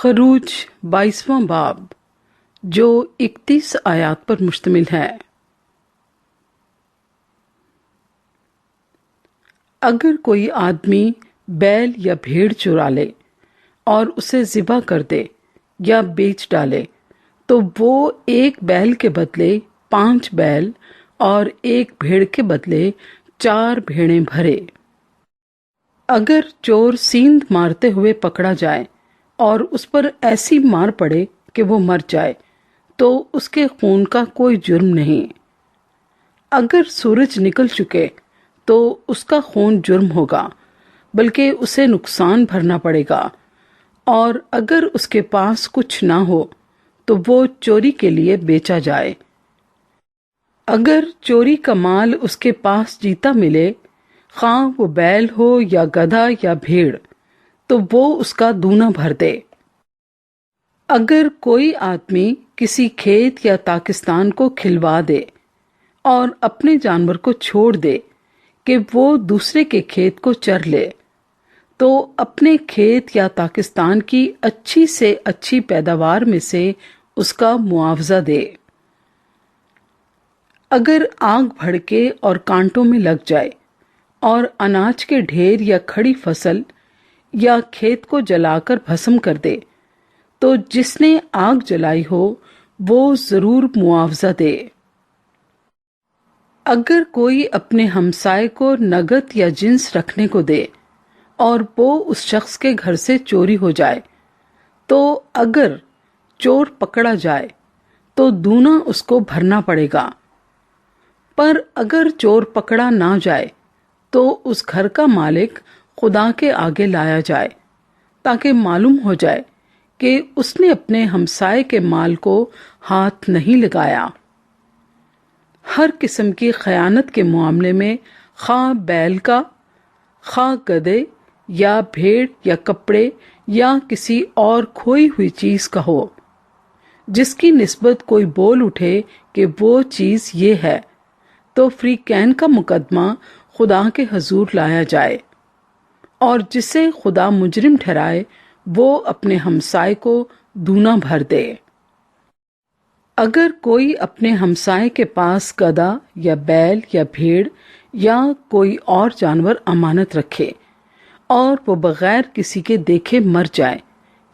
خروج 22واں باب جو 31 آیات پر مشتمل ہے۔ اگر کوئی آدمی بیل یا بھیڑ چرا لے اور اسے ذبح کر دے یا بیچ ڈالے تو وہ ایک بیل کے بدلے 5 بیل اور ایک بھیڑ کے بدلے 4 بھیڑیں بھرے۔ اگر چور سیند مارتے ہوئے پکڑا جائے اور اس پر ایسی مار پڑے کہ وہ مر جائے تو اس کے خون کا کوئی جرم نہیں۔ اگر سورج نکل چکے تو اس کا خون جرم ہوگا، بلکہ اسے نقصان بھرنا پڑے گا، اور اگر اس کے پاس کچھ نہ ہو تو وہ چوری کے لیے بیچا جائے۔ اگر چوری کا مال اس کے پاس جیتا ملے، خواہ وہ بیل ہو یا گدھا یا بھیڑ، تو وہ اس کا دونا بھر دے۔ اگر کوئی آدمی کسی کھیت یا تاکستان کو کھلوا دے اور اپنے جانور کو چھوڑ دے کہ وہ دوسرے کے کھیت کو چر لے، تو اپنے کھیت یا تاکستان کی اچھی سے اچھی پیداوار میں سے اس کا معاوضہ دے۔ اگر آگ بھڑکے اور کانٹوں میں لگ جائے اور اناج کے ڈھیر یا کھڑی فصل یا کھیت کو جلا کر بھسم کر دے تو جس نے آگ جلائی ہو وہ ضرور معاوضہ دے۔ اگر کوئی اپنے ہمسائے کو نگد یا جنس رکھنے کو دے اور وہ اس شخص کے گھر سے چوری ہو جائے تو اگر چور پکڑا جائے تو دونا اس کو بھرنا پڑے گا، پر اگر چور پکڑا نہ جائے تو اس گھر کا مالک خدا کے آگے لایا جائے تاکہ معلوم ہو جائے کہ اس نے اپنے ہمسائے کے مال کو ہاتھ نہیں لگایا۔ ہر قسم کی خیانت کے معاملے میں، خواہ بیل کا، خواہ گدھے یا بھیڑ یا کپڑے یا کسی اور کھوئی ہوئی چیز کا ہو، جس کی نسبت کوئی بول اٹھے کہ وہ چیز یہ ہے، تو فریقین کا مقدمہ خدا کے حضور لایا جائے، اور جسے خدا مجرم ٹھہرائے وہ اپنے ہمسائے کو دونا بھر دے۔ اگر کوئی اپنے ہمسائے کے پاس گدھا یا بیل یا بھیڑ یا کوئی اور جانور امانت رکھے اور وہ بغیر کسی کے دیکھے مر جائے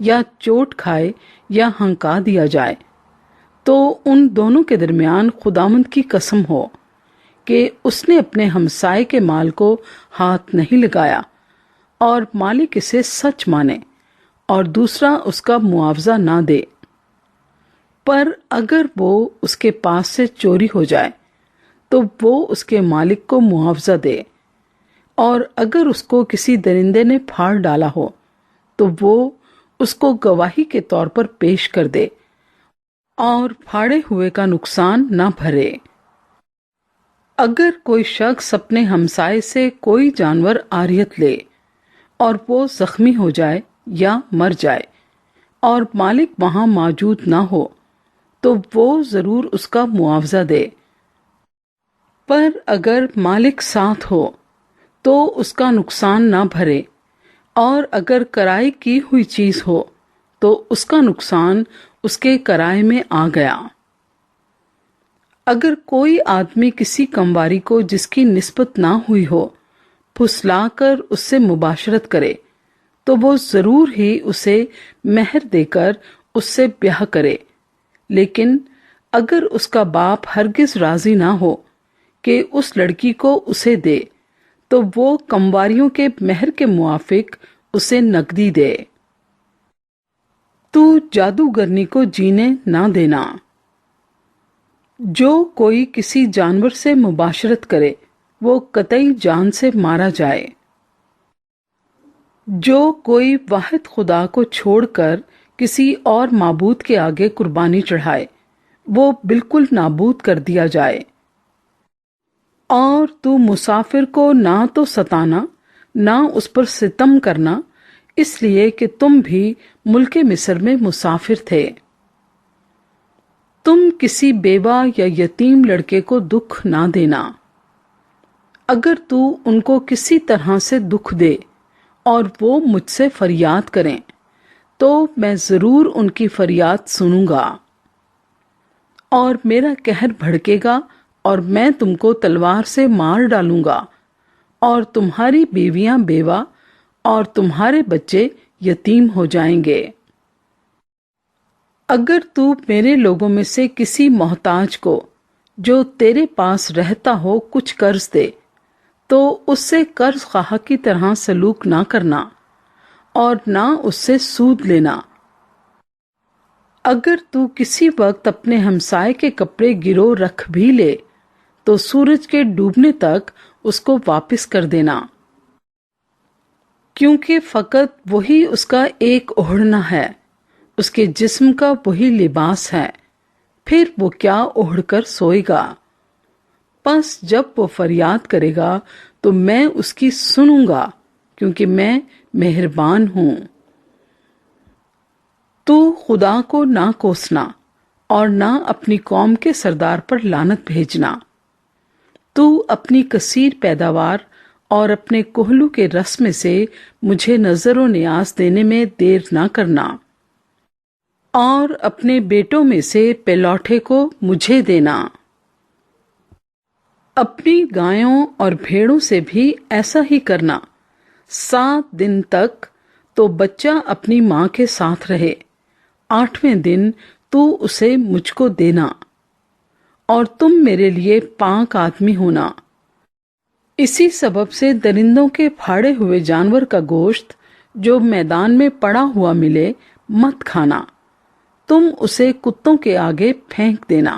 یا چوٹ کھائے یا ہنکا دیا جائے، تو ان دونوں کے درمیان خداوند کی قسم ہو کہ اس نے اپنے ہمسائے کے مال کو ہاتھ نہیں لگایا، اور مالک اسے سچ مانے اور دوسرا اس کا معاوضہ نہ دے۔ پر اگر وہ اس کے پاس سے چوری ہو جائے تو وہ اس کے مالک کو معاوضہ دے، اور اگر اس کو کسی درندے نے پھاڑ ڈالا ہو تو وہ اس کو گواہی کے طور پر پیش کر دے اور پھاڑے ہوئے کا نقصان نہ بھرے۔ اگر کوئی شخص اپنے ہمسائے سے کوئی جانور عاریت لے اور وہ زخمی ہو جائے یا مر جائے اور مالک وہاں موجود نہ ہو تو وہ ضرور اس کا معاوضہ دے، پر اگر مالک ساتھ ہو تو اس کا نقصان نہ بھرے، اور اگر کرائے کی ہوئی چیز ہو تو اس کا نقصان اس کے کرائے میں آ گیا۔ اگر کوئی آدمی کسی کمواری کو جس کی نسبت نہ ہوئی ہو پھسلا کر اس سے مباشرت کرے تو وہ ضرور ہی اسے مہر دے کر اس سے بیاہ کرے، لیکن اگر اس کا باپ ہرگز راضی نہ ہو کہ اس لڑکی کو اسے دے تو وہ کمواریوں کے مہر کے موافق اسے نقدی دے۔ تو جادوگرنی کو جینے نہ دینا۔ جو کوئی کسی جانور سے مباشرت کرے وہ قطعی جان سے مارا جائے۔ جو کوئی واحد خدا کو چھوڑ کر کسی اور معبود کے آگے قربانی چڑھائے وہ بالکل نابود کر دیا جائے۔ اور تو مسافر کو نہ تو ستانا نہ اس پر ستم کرنا، اس لیے کہ تم بھی ملک مصر میں مسافر تھے۔ تم کسی بیوہ یا یتیم لڑکے کو دکھ نہ دینا۔ اگر تو ان کو کسی طرح سے دکھ دے اور وہ مجھ سے فریاد کریں تو میں ضرور ان کی فریاد سنوں گا، اور میرا قہر بھڑکے گا اور میں تم کو تلوار سے مار ڈالوں گا، اور تمہاری بیویاں بیوہ اور تمہارے بچے یتیم ہو جائیں گے۔ اگر تو میرے لوگوں میں سے کسی محتاج کو جو تیرے پاس رہتا ہو کچھ قرض دے تو اس سے قرض خواہ کی طرح سلوک نہ کرنا اور نہ اس سے سود لینا۔ اگر تو کسی وقت اپنے ہمسائے کے کپڑے گرو رکھ بھی لے تو سورج کے ڈوبنے تک اس کو واپس کر دینا، کیونکہ فقط وہی اس کا ایک اوڑھنا ہے، اس کے جسم کا وہی لباس ہے، پھر وہ کیا اوڑھ کر سوئے گا؟ پس جب وہ فریاد کرے گا تو میں اس کی سنوں گا، کیونکہ میں مہربان ہوں۔ تو خدا کو نہ کوسنا اور نہ اپنی قوم کے سردار پر لعنت بھیجنا۔ تو اپنی کثیر پیداوار اور اپنے کوہلو کے رس میں سے مجھے نظر و نیاز دینے میں دیر نہ کرنا، اور اپنے بیٹوں میں سے پہلوٹے کو مجھے دینا۔ اپنی گایوں اور بھیڑوں سے بھی ایسا ہی کرنا۔ 7 دن تک تو بچہ اپنی ماں کے ساتھ رہے، 8ویں دن تو اسے مجھ کو دینا، اور تم میرے لیے پاک آدمی ہونا۔ اسی سبب سے درندوں کے پھاڑے ہوئے جانور کا گوشت جو میدان میں پڑا ہوا ملے مت کھانا، تم اسے کتوں کے آگے پھینک دینا۔